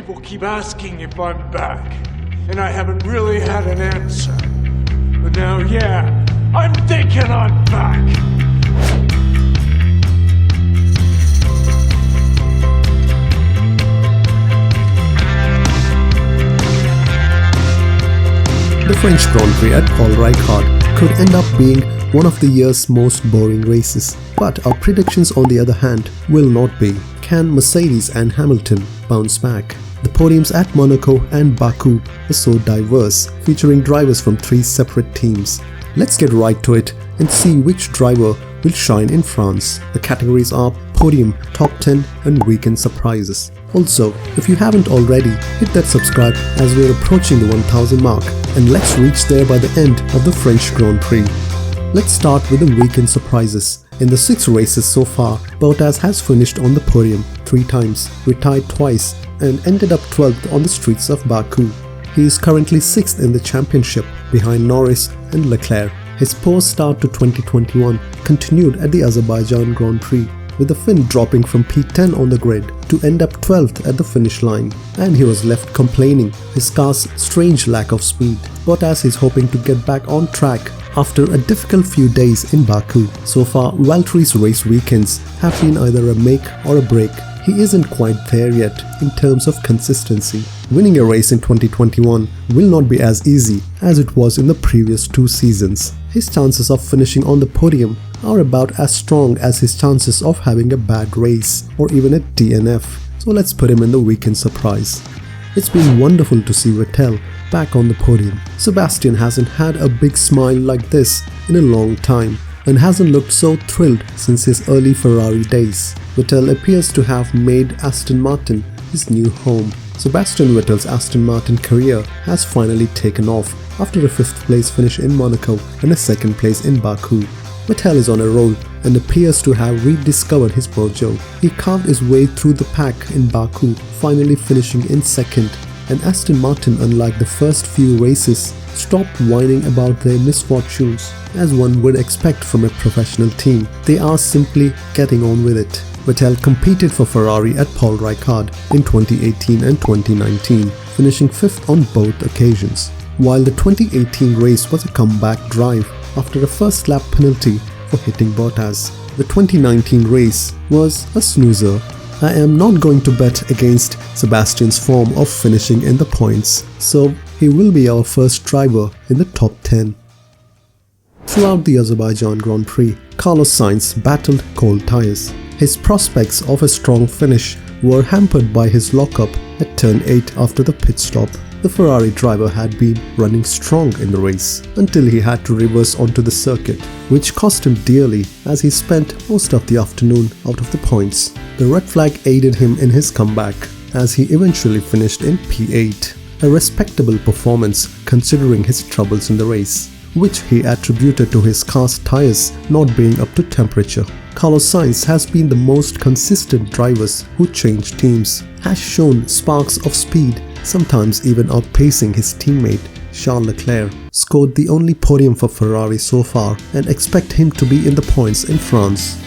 People keep asking if I'm back, and I haven't really had an answer. But now, yeah, I'm thinking I'm back. The French Grand Prix at Paul Ricard could end up being one of the year's most boring races, but our predictions on the other hand will not be. Can Mercedes and Hamilton bounce back? The podiums at Monaco and Baku are so diverse, featuring drivers from 3 separate teams. Let's get right to it and see which driver will shine in France. The categories are Podium, Top 10 and Weekend Surprises. Also, if you haven't already, hit that subscribe as we're approaching the 1000 mark, and let's reach there by the end of the French Grand Prix. Let's start with the weekend surprises. In the 6 races so far, Bottas has finished on the podium 3 times, retired twice, and ended up 12th on the streets of Baku. He is currently 6th in the championship, behind Norris and Leclerc. His poor start to 2021 continued at the Azerbaijan Grand Prix, with the Finn dropping from P10 on the grid to end up 12th at the finish line, and he was left complaining his car's strange lack of speed. Bottas is hoping to get back on track after a difficult few days in Baku. So far, Valtteri's race weekends have been either a make or a break. He isn't quite there yet in terms of consistency. Winning a race in 2021 will not be as easy as it was in the previous 2 seasons. His chances of finishing on the podium are about as strong as his chances of having a bad race or even a DNF. So let's put him in the weekend surprise. It's been wonderful to see Vettel back on the podium. Sebastian hasn't had a big smile like this in a long time and hasn't looked so thrilled since his early Ferrari days. Vettel appears to have made Aston Martin his new home. Sebastian Vettel's Aston Martin career has finally taken off after a 5th place finish in Monaco and a 2nd place in Baku. Vettel is on a roll and appears to have rediscovered his mojo. He carved his way through the pack in Baku, finally finishing in 2nd. And Aston Martin, unlike the first few races, stopped whining about their misfortunes, as one would expect from a professional team. They are simply getting on with it. Vettel competed for Ferrari at Paul Ricard in 2018 and 2019, finishing 5th on both occasions. While the 2018 race was a comeback drive after a first lap penalty for hitting Bottas, the 2019 race was a snoozer. I am not going to bet against Sebastian's form of finishing in the points, so he will be our first driver in the top 10. Throughout the Azerbaijan Grand Prix, Carlos Sainz battled cold tyres. His prospects of a strong finish were hampered by his lockup at turn 8 after the pit stop. The Ferrari driver had been running strong in the race until he had to reverse onto the circuit, which cost him dearly as he spent most of the afternoon out of the points. The red flag aided him in his comeback as he eventually finished in P8, a respectable performance considering his troubles in the race, which he attributed to his car's tyres not being up to temperature. Carlos Sainz has been the most consistent drivers who change teams, has shown sparks of speed, sometimes even outpacing his teammate Charles Leclerc, scored the only podium for Ferrari so far, and expect him to be in the points in France.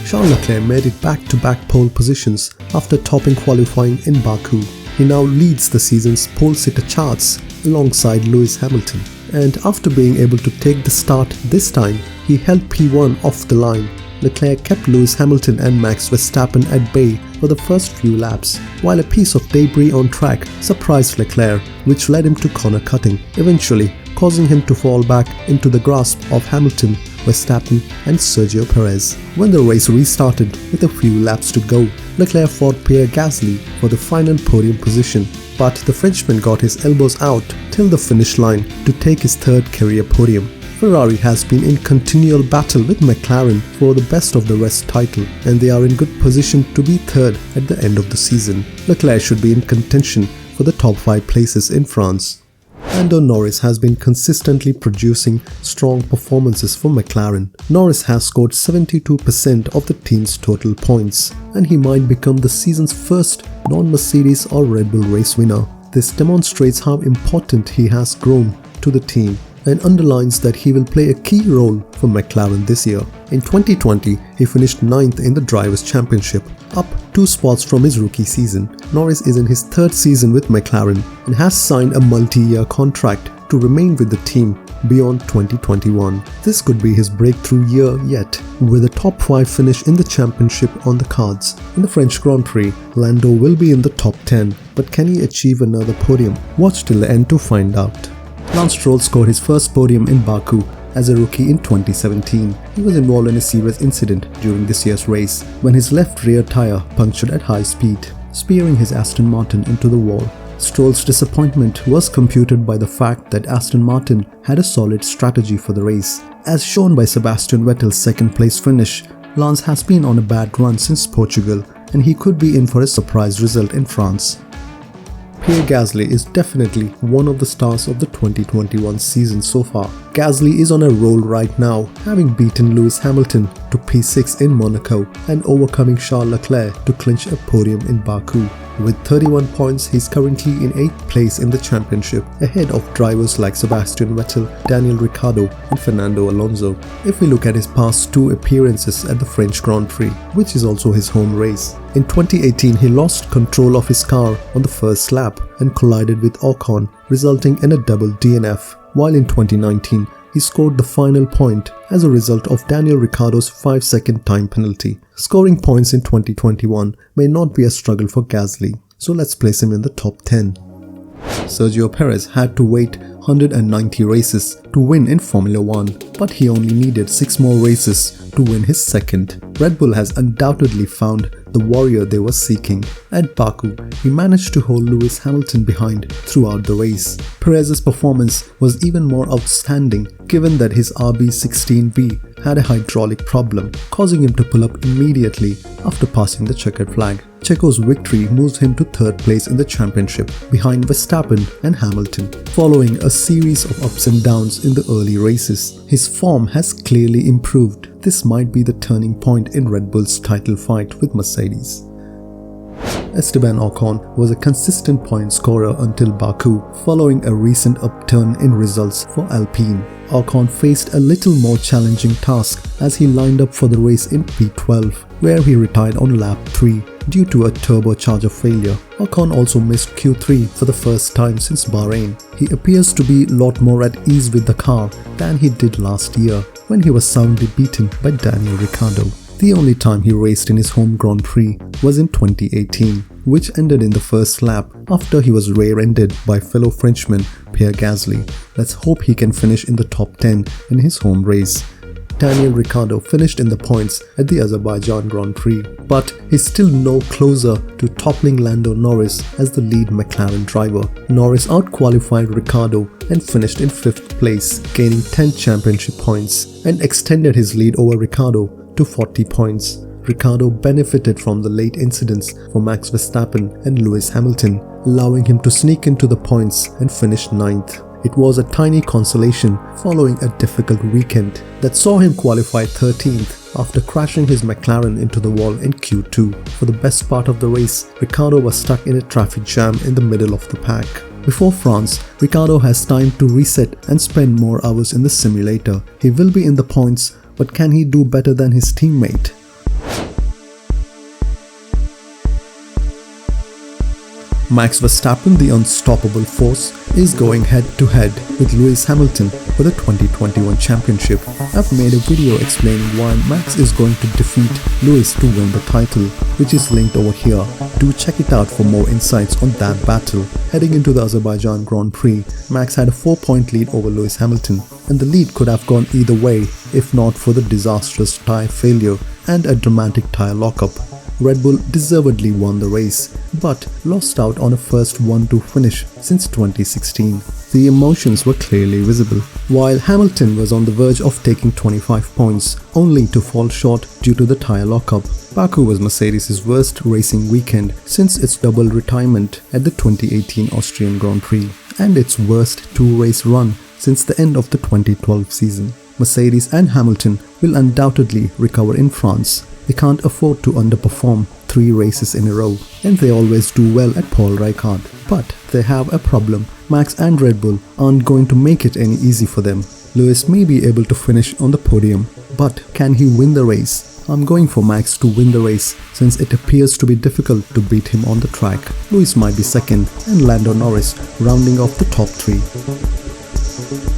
Charles Leclerc made it back-to-back pole positions after topping qualifying in Baku. He now leads the season's pole sitter charts alongside Lewis Hamilton, and after being able to take the start this time, he held P1 off the line. Leclerc kept Lewis Hamilton and Max Verstappen at bay for the first few laps, while a piece of debris on track surprised Leclerc, which led him to corner cutting, eventually causing him to fall back into the grasp of Hamilton, Verstappen and Sergio Perez. When the race restarted with a few laps to go, Leclerc fought Pierre Gasly for the final podium position, but the Frenchman got his elbows out till the finish line to take his 3rd career podium. Ferrari has been in continual battle with McLaren for the best of the rest title, and they are in good position to be 3rd at the end of the season. Leclerc should be in contention for the top 5 places in France. Lando Norris has been consistently producing strong performances for McLaren. Norris has scored 72% of the team's total points, and he might become the season's first non-Mercedes or Red Bull race winner. This demonstrates how important he has grown to the team and underlines that he will play a key role for McLaren this year. In 2020, he finished 9th in the Drivers' Championship up 2 spots from his rookie season. Norris is in his 3rd season with McLaren and has signed a multi-year contract to remain with the team beyond 2021. This could be his breakthrough year yet, with a top 5 finish in the championship on the cards. In the French Grand Prix, Lando will be in the top 10, but can he achieve another podium? Watch till the end to find out. Lance Stroll scored his first podium in Baku as a rookie in 2017. He was involved in a serious incident during this year's race when his left rear tyre punctured at high speed, spearing his Aston Martin into the wall. Stroll's disappointment was computed by the fact that Aston Martin had a solid strategy for the race. As shown by Sebastian Vettel's 2nd place finish, Lance has been on a bad run since Portugal, and he could be in for a surprise result in France. Pierre Gasly is definitely one of the stars of the 2021 season so far. Gasly is on a roll right now, having beaten Lewis Hamilton to P6 in Monaco and overcoming Charles Leclerc to clinch a podium in Baku. With 31 points, he's currently in 8th place in the championship, ahead of drivers like Sebastian Vettel, Daniel Ricciardo and Fernando Alonso. If we look at his past 2 appearances at the French Grand Prix, which is also his home race. In 2018, he lost control of his car on the first lap and collided with Ocon, resulting in a double DNF, while in 2019, he scored the final point as a result of Daniel Ricciardo's 5-second time penalty. Scoring points in 2021 may not be a struggle for Gasly, so let's place him in the top 10. Sergio Perez had to wait 190 races to win in Formula 1, but he only needed 6 more races to win his 2nd. Red Bull has undoubtedly found the warrior they were seeking. At Baku, he managed to hold Lewis Hamilton behind throughout the race. Perez's performance was even more outstanding given that his RB16B had a hydraulic problem, causing him to pull up immediately after passing the checkered flag. Checo's victory moves him to 3rd place in the championship, behind Verstappen and Hamilton. Following a series of ups and downs in the early races, his form has clearly improved. This might be the turning point in Red Bull's title fight with Mercedes. Esteban Ocon was a consistent point scorer until Baku, following a recent upturn in results for Alpine. Ocon faced a little more challenging task as he lined up for the race in P12, where he retired on lap 3 due to a turbocharger failure. Ocon also missed Q3 for the first time since Bahrain. He appears to be a lot more at ease with the car than he did last year, when he was soundly beaten by Daniel Ricciardo. The only time he raced in his home Grand Prix was in 2018, which ended in the first lap after he was rear-ended by fellow Frenchman Pierre Gasly. Let's hope he can finish in the top 10 in his home race. Daniel Ricciardo finished in the points at the Azerbaijan Grand Prix, but he's still no closer to toppling Lando Norris as the lead McLaren driver. Norris outqualified Ricciardo and finished in 5th place, gaining 10 championship points and extended his lead over Ricciardo to 40 points. Ricciardo benefited from the late incidents for Max Verstappen and Lewis Hamilton, allowing him to sneak into the points and finish 9th. It was a tiny consolation following a difficult weekend that saw him qualify 13th after crashing his McLaren into the wall in Q2. For the best part of the race, Ricciardo was stuck in a traffic jam in the middle of the pack. Before France, Ricciardo has time to reset and spend more hours in the simulator. He will be in the points, but can he do better than his teammate? Max Verstappen, the unstoppable force, is going head-to-head with Lewis Hamilton for the 2021 championship. I've made a video explaining why Max is going to defeat Lewis to win the title, which is linked over here. Do check it out for more insights on that battle. Heading into the Azerbaijan Grand Prix, Max had a 4-point lead over Lewis Hamilton, and the lead could have gone either way if not for the disastrous tyre failure and a dramatic tyre lockup. Red Bull deservedly won the race, but lost out on a first 1-2 finish since 2016. The emotions were clearly visible. While Hamilton was on the verge of taking 25 points, only to fall short due to the tyre lockup. Baku was Mercedes' worst racing weekend since its double retirement at the 2018 Austrian Grand Prix, and its worst 2-race run since the end of the 2012 season. Mercedes and Hamilton will undoubtedly recover in France. They can't afford to underperform 3 races in a row, and they always do well at Paul Ricard. But they have a problem. Max and Red Bull aren't going to make it any easy for them. Lewis may be able to finish on the podium, but can he win the race? I'm going for Max to win the race since it appears to be difficult to beat him on the track. Lewis might be second and Lando Norris rounding off the top 3.